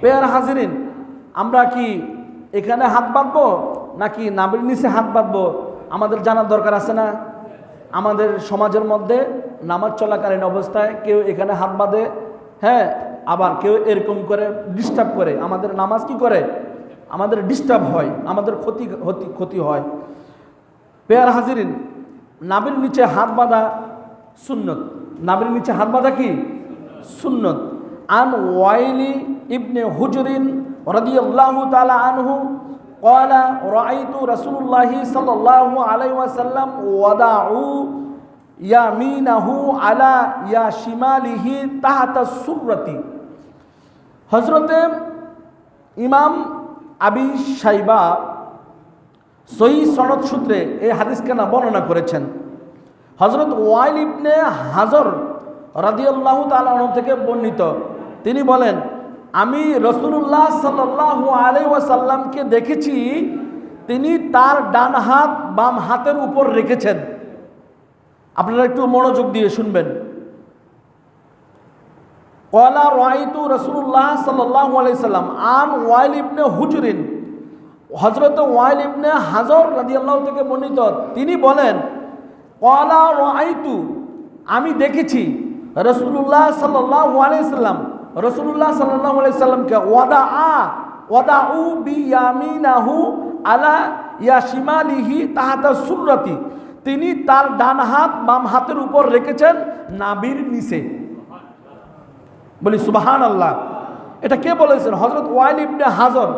Pair হাজিরিন, আমরা কি এখানে হাত বাঁধবো নাকি নাভির নিচে হাত বাঁধবো আমাদের জানার দরকার আছে না? আমাদের সমাজের মধ্যে নামাজ চলাকালীন অবস্থায় কেউ এখানে হাত বাঁধে, হ্যাঁ, আবার কেউ এরকম করে ডিস্টার্ব করে। আমাদের নামাজ কি করে? আমাদের ডিস্টার্ব হয়, আমাদের ক্ষতি হয়। পেয়ার হাজিরিন, নাভির নিচে হাত বাঁধা সুন্নত। নাভির নিচে হাত বাঁধা কি সুন্নত। আন ওয়াইলি ইবনে হুজরিন রাদিয়াল্লাহু তাআলা আনহু قال رأيت رسول الله صلى الله عليه وسلم وضعوا يمينه على شماله تحت السرة। হযরতে ইমাম আবি শাইবা সহিহ সনদ সূত্রে এই হাদিসকে বর্ণনা করেছেন। হযরত ওয়াইল ইবনে হাজর রাদিয়াল্লাহু তাআলা আনহু থেকে বর্ণিত, তিনি বলেন, আমি রাসূলুল্লাহ সাল্লাল্লাহু আলাইহি ওয়াসাল্লামকে দেখেছি তিনি তার ডান হাত বাম হাতের উপর রেখেছেন। আপনারা একটু মনোযোগ দিয়ে শুনবেন। ক্বালা রাআইতু রাসূলুল্লাহ সাল্লাল্লাহু আলাইহি সাল্লাম আন ওয়াইল ইবনে হুজরিন, হযরত ওয়াইল ইবনে হাজর রাদিয়াল্লাহু থেকে বর্ণিত, তিনি বলেন, ক্বালা রাআইতু, আমি দেখেছি রাসূলুল্লাহ সাল্লাল্লাহু আলাইহি সাল্লাম রাসূলুল্লাহ সাল্লাল্লাহু আলাইহি সাল্লামকে ওয়াদাউ বিয়ামিনাহু আলা শিমালিহি তাহাতা সুররাতি, তিনি তার ডান হাত বাম হাতের উপর রেখেছেন নাভির নিচে। বলি সুবহানাল্লাহ। এটা কে বলেছেন? হযরত ওয়াইল ইবনে হাজর।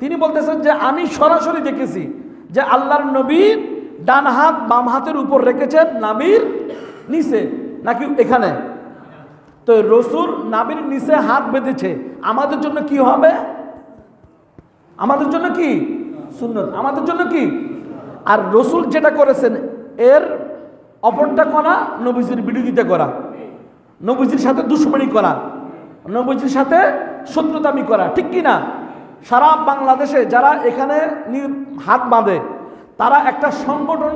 তিনি বলতেছেন যে আমি সরাসরি দেখেছি যে আল্লাহর নবী ডান হাত বাম হাতের উপর রেখেছেন নাভির নিচে, নাকি এখানে? তো রসুল নাভির নিচে হাত বেঁধেছে, আমাদের জন্য কি হবে? আমাদের জন্য কি সুন্নত, আমাদের জন্য কি? আর রসুল যেটা করেছেন এর অপরটা করা নবীজির বিরোধিতা করা, নবীজির সাথে দুশমনি করা, নবীজির সাথে শত্রুতামি করা, ঠিক কি না? সারা বাংলাদেশে যারা এখানে হাত বাঁধে তারা একটা সংগঠন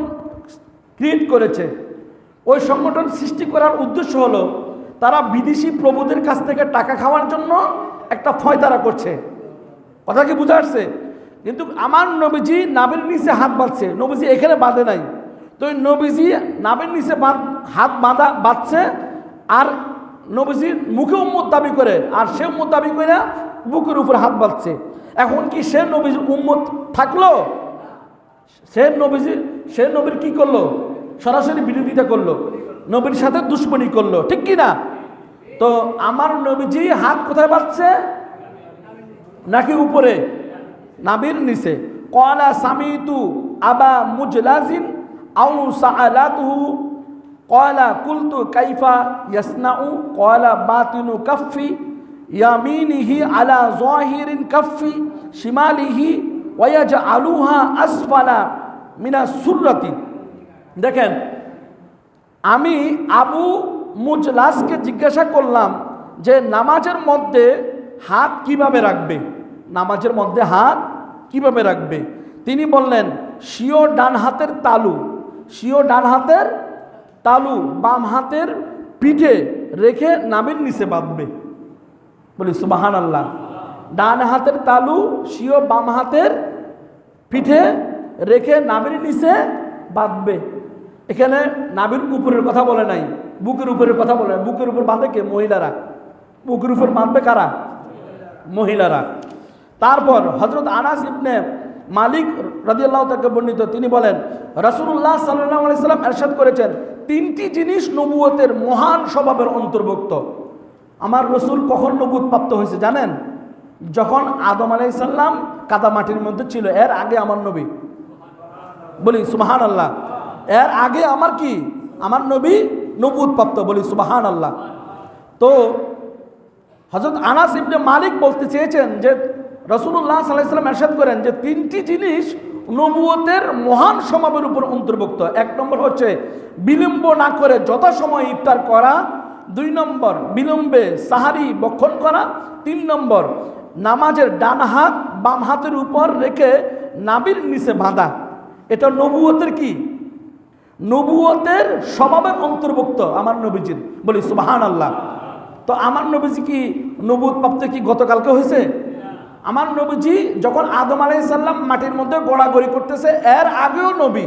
ক্রিয়েট করেছে। ওই সংগঠন সৃষ্টি করার উদ্দেশ্য হলো তারা বিদেশি প্রভুদের কাছ থেকে টাকা খাওয়ার জন্য একটা ফয়তারা করছে। কথা কি বুঝা আসছে? কিন্তু আমার নবীজি নাভির নিচে হাত বাঁধছে, নবীজি এখানে বাঁধে নাই। তো নবীজি নাভির নিচে হাত বাঁধছে, আর নবীজি মুখে উম্মত দাবি করে, আর সে উম্মত দাবি করে বুকের উপর হাত বাঁধছে। এখন কি সে নবীজির উম্মত থাকলো? সে নবীর কি করলো? সরাসরি বিরোধিতা করলো, নবীর সাথে দুশ্মনী করলো, ঠিক কি না? তো আমার নবীজি হাত কোথায় বাঁধছে? নাকি উপরে? নাভির নিচে। ক্বালা সামিতু আবা মুজলাজিন আও সাআলাতুহু ক্বালা কুলতু কাইফা ইয়াসনাউ ক্বালা বাতিনু কাফফি ইয়ামিনিহি আলা যাহিরিন কাফফি শিমালিহি ওয়া ইয়াজআলুহা আসফালা মিনাস সুররাতি। দেখেন, আমি আবু মুজলাসকে জিজ্ঞাসা করলাম যে নামাজের মধ্যে হাত কিভাবে রাখবে, নামাজের মধ্যে হাত কিভাবে রাখবে? তিনি বললেন, স্বীয় ডান হাতের তালু বাম হাতের পিঠে রেখে নাভির নিচে বাঁধবে। বলি সুবহানাল্লাহ। ডান হাতের তালু স্বীয় বাম হাতের পিঠে রেখে নাভির নিচে বাঁধবে। এখানে নাভির উপরের কথা বলে নাই, বুকের উপরের কথা বলে। বুকের উপর বাঁধে কে? মহিলারা। বুকের উপর বাঁধবে কারা? মহিলারা। তারপর হযরত আনাস ইবনে মালিক রাদিয়াল্লাহু তাআলা বর্ণিত, তিনি বলেন, রাসূলুল্লাহ সাল্লাল্লাহু আলাইহি সাল্লাম ইরশাদ করেছেন, তিনটি জিনিস নবুয়তের মহান স্বভাবের অন্তর্ভুক্ত। আমার রসুল কখন নবুয়ত প্রাপ্ত হয়েছে জানেন? যখন আদম আলাইহিস সালাম কাদা মাটির মধ্যে ছিল, এর আগে আমার নবী। বলি সুবহানাল্লাহ। এর আগে আমার নবী নবুয়ত প্রাপ্ত। বলি সুবহানাল্লাহ। তো হযরত আনাস ইবনে মালিক বলতে চেয়েছেন যে রাসূলুল্লাহ সাল্লাল্লাহু আলাইহি ওয়াসাল্লাম ইরশাদ করেন যে তিনটি জিনিস নবুয়তের মহান স্বভাবের উপর অন্তর্ভুক্ত। এক নম্বর হচ্ছে বিলম্ব না করে যথাসময়ে ইফতার করা, 2 নম্বর বিলম্বে সাহারি ভক্ষণ করা, 3 নম্বর নামাজের ডান হাত বাম হাতের উপর রেখে নাভির নিচে বাঁধা। এটা নবুয়তের কি? নবুয়তের স্বভাবের অন্তর্ভুক্ত আমার নবীজির। বলি সুবহানাল্লাহ। তো আমার নবীজি কি নবুয়ত প্রাপ্ত কি গতকালকে হয়েছে? আমার নবীজি যখন আদম আলাইহিস সালাম মাটির মধ্যে গড়াগড়ি করতেছে, এর আগেও নবী,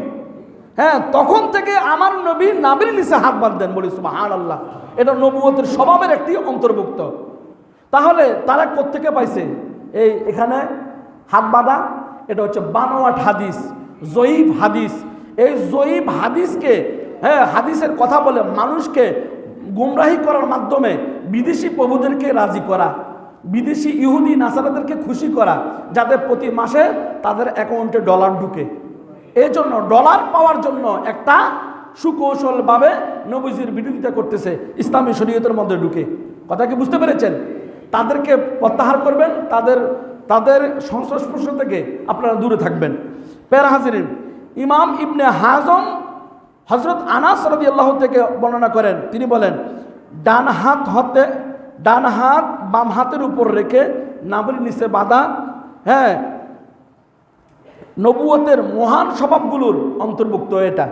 হ্যাঁ, তখন থেকে আমার নবী নাভির নিচে হাত বাঁধতেন। বলি সুবহানাল্লাহ। এটা নবুয়তের স্বভাবের একটি অন্তর্ভুক্ত। তাহলে তারা কোত্থেকে পাইছে এখানে হাত বাঁধা? এটা হচ্ছে বানোয়াট হাদিস, জয়ীফ হাদিস। এই জয়ীফ হাদিসকে, হ্যাঁ, হাদিসের কথা বলে মানুষকে গুমরাহি করার মাধ্যমে বিদেশি প্রভুদেরকে রাজি করা, বিদেশি ইহুদি নাসারাদেরকে খুশি করা, যাতে প্রতি মাসে তাদের অ্যাকাউন্টে ডলার ঢুকে। এই জন্য ডলার পাওয়ার জন্য একটা সুকৌশলভাবে নবীজির বিরোধিতা করতেছে, ইসলামী শরীয়তের মধ্যে ঢুকে। কথা কি বুঝতে পেরেছেন? তাদেরকে প্রত্যাহার করবেন, তাদের সংস্পর্শ থেকে আপনারা দূরে থাকবেন। প্যারা হাজিরিন, ইমাম ইবনে হাজম হযরত আনাস রাদিয়াল্লাহু থেকে বর্ণনা করেন, তিনি বলেন, ডান হাত বাম হাতের উপর রেখে নাভির নিচে বাঁধা, হ্যাঁ, নবুয়তের মহান স্বভাবগুলোর অন্তর্ভুক্ত। এটা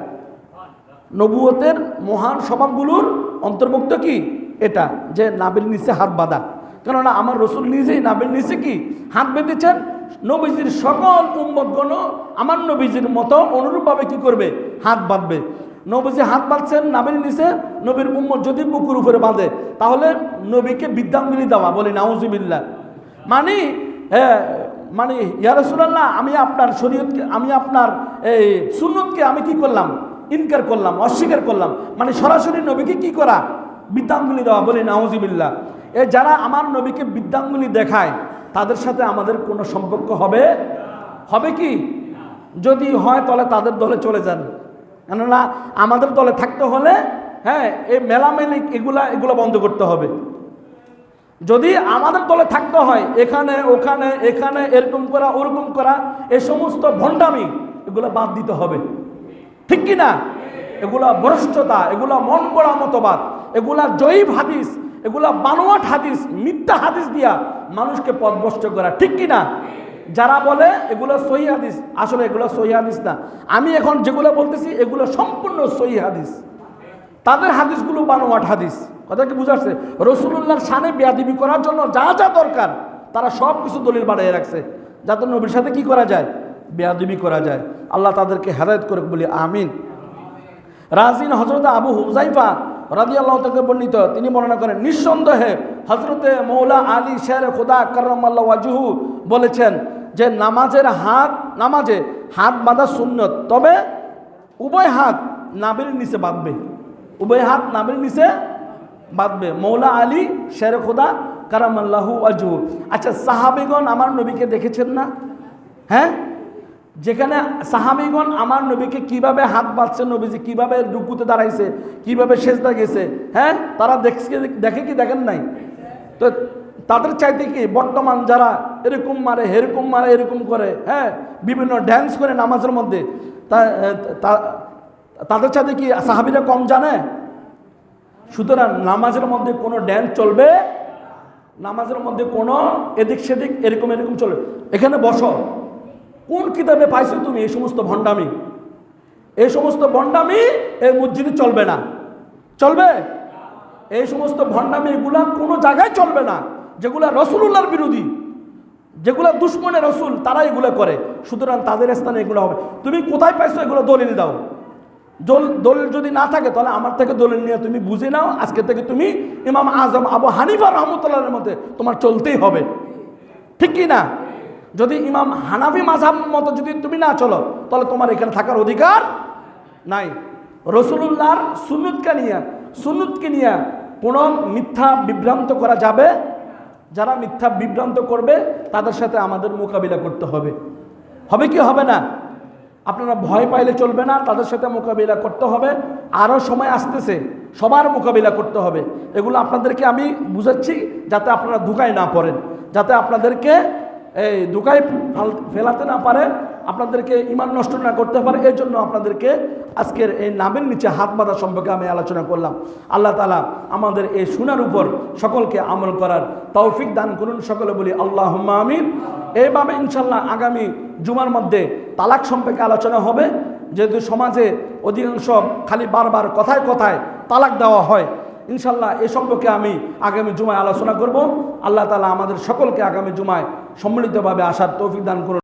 নবুয়তের মহান স্বভাবগুলোর অন্তর্ভুক্ত কি? এটা যে নাভির নিচে হাত বাঁধা। কেননা আমার রসুল নিজেই নাভির নিচে কি হাত বেঁধেছেন। নবীজির সকল উম্মতগণ আমার নবীজির মতো অনুরূপভাবে কি করবে? হাত বাঁধবে। নবীজি হাত বাঁধছেন নাভির নিচে, নবীর উম্মত যদি বুকুর উপরে বাঁধে তাহলে নবীকে বিদ্যাঙ্গুলি দেওয়া, বলি নাউজুবিল্লাহ। মানে ইয়া রাসূলুল্লাহ, আমি আপনার শরীয়তকে, আমি আপনার এই সুন্নতকে আমি কি করলাম? ইনকার করলাম, অস্বীকার করলাম। মানে সরাসরি নবীকে কি করা? বিদ্যাঙ্গুলি দেওয়া, বলি নাউজুবিল্লাহ। যারা আমার নবীকে বিদ্যাঙ্গুলি দেখায় তাদের সাথে আমাদের কোনো সম্পর্ক হবে কি? যদি হয় তাহলে তাদের দলে চলে যান। কেননা আমাদের দলে থাকতে হলে, হ্যাঁ, এই মেলামেলি এগুলা বন্ধ করতে হবে। যদি আমাদের দলে থাকতে হয় এখানে ওখানে এখানে এরকম করা ওরকম করা, এই সমস্ত ভণ্ডামি এগুলো বাদ দিতে হবে, ঠিক কি না? এগুলা ভ্রষ্টতা, এগুলা মন গড়া মতবাদ, এগুলা জয়ীফ হাদিস, এগুলা বানোয়াট হাদিস, মিথ্যা হাদিস দিয়া মানুষকে পথভ্রষ্ট করা, ঠিক কি না? যারা বলে এগুলো সহিহ হাদিস, আসলে এগুলো সহিহ হাদিস না। আমি এখন যেগুলো বলতেছি এগুলো সম্পূর্ণ সহিহ হাদিস, তাদের হাদিসগুলো বানোয়াট হাদিস। কথা কি বুঝাচ্ছে? রাসূলুল্লাহর শানে বেয়াদবি করার জন্য যা যা দরকার তারা সব কিছু দলিল বানিয়ে রাখছে, যাতে নবীর সাথে কি করা যায়? বেয়াদবি করা যায়। আল্লাহ তাদেরকে হেদায়েত করুক, বলি আমিন। রাজিন হযরত আবু হুযাইফা রাদিয়াল্লাহু তাআলা বর্ণিত, তিনি বর্ণনা করেন, নিঃসন্দেহে হযরতে মৌলা আলী শের খোদা কাররামাল্লাহু ওয়াজহু বলেছেন যে নামাজে হাত বাঁধা সুন্নত, তবে উভয় হাত নাভির নিচে বাঁধবে, উভয় হাত নাভির নিচে বাঁধবে। মৌলা আলী শের খোদা কাররামাল্লাহু ওয়াজহু। আচ্ছা, সাহাবীগণ আমার নবীকে দেখেছেন না? হ্যাঁ, যেখানে সাহাবীগণ আমার নবীকে কিভাবে হাত বাঁধছে, নবীজি কিভাবে রুকুতে দাঁড়াইছে, কিভাবে সেজদা গেছে, হ্যাঁ, তারা দেখে কি দেখেন নাই? তো তাদের চাইতে কি বর্তমান যারা এরকম মারে হেরকম মারে এরকম করে, হ্যাঁ, বিভিন্ন ড্যান্স করে নামাজের মধ্যে, তাদের চাইতে কি সাহাবীরা কম জানে? সুতরাং নামাজের মধ্যে কোনো ড্যান্স চলবে, নামাজের মধ্যে কোনো এদিক সেদিক এরকম চলবে। এখানে বসো, কোন কিতাবে পাইছো তুমি এই সমস্ত ভণ্ডামি? এই সমস্ত ভণ্ডামি এই মসজিদে চলবে না, চলবে? এই সমস্ত ভণ্ডামি এগুলা কোনো জায়গায় চলবে না, যেগুলা রাসূলুল্লাহর বিরোধী, যেগুলা দুশমনে রাসূল, তারা এগুলো করে। সুতরাং তাদের স্থানে এগুলো হবে। তুমি কোথায় পাইছো এগুলো? দলিল দাও। দলিল যদি না থাকে তাহলে আমার থেকে দলিল নিয়ে তুমি বুঝে নাও। আজকে থেকে তুমি ইমাম আজম আবু হানিফা রাহমাতুল্লাহর মতে তোমার চলতেই হবে, ঠিক কি না? যদি ইমাম হানাফি মাযহাব মতো যদি তুমি না চলো তাহলে তোমার এখানে থাকার অধিকার নাই। রাসূলুল্লাহর সুন্নতকে নিয়ে কোনো মিথ্যা বিভ্রান্ত করা যাবে? যারা মিথ্যা বিভ্রান্ত করবে তাদের সাথে আমাদের মোকাবিলা করতে হবে। হবে কি হবে না? আপনারা ভয় পাইলে চলবে না, তাদের সাথে মোকাবিলা করতে হবে। আরও সময় আসতেছে, সবার মোকাবিলা করতে হবে। এগুলো আপনাদেরকে আমি বুঝাচ্ছি যাতে আপনারা ধোঁকায় না পড়েন, যাতে আপনাদেরকে এই ধোঁকায় ফেলাতে না পারে, আপনাদেরকে ঈমান নষ্ট না করতে পারে। এই জন্য আপনাদেরকে আজকের এই নাভির নিচে হাত বাঁধা সম্পর্কে আমি আলোচনা করলাম। আল্লাহ তাআলা আমাদের এই শোনার উপর সকলকে আমল করার তৌফিক দান করুন। সকলে বলি আল্লাহুম্মা আমিন। এইভাবে ইনশাল্লাহ আগামী জুমার মধ্যে তালাক সম্পর্কে আলোচনা হবে। যেহেতু সমাজে অধিকাংশ খালি বারবার কথায় কথায় তালাক দেওয়া হয়, ইনশাল্লাহ এ সম্পর্কে আমি আগামী জুমায় আলোচনা করব। আল্লাহ তাআলা আমাদের সকলকে আগামী জুমায় সম্মিলিতভাবে আসার তৌফিক দান করুন।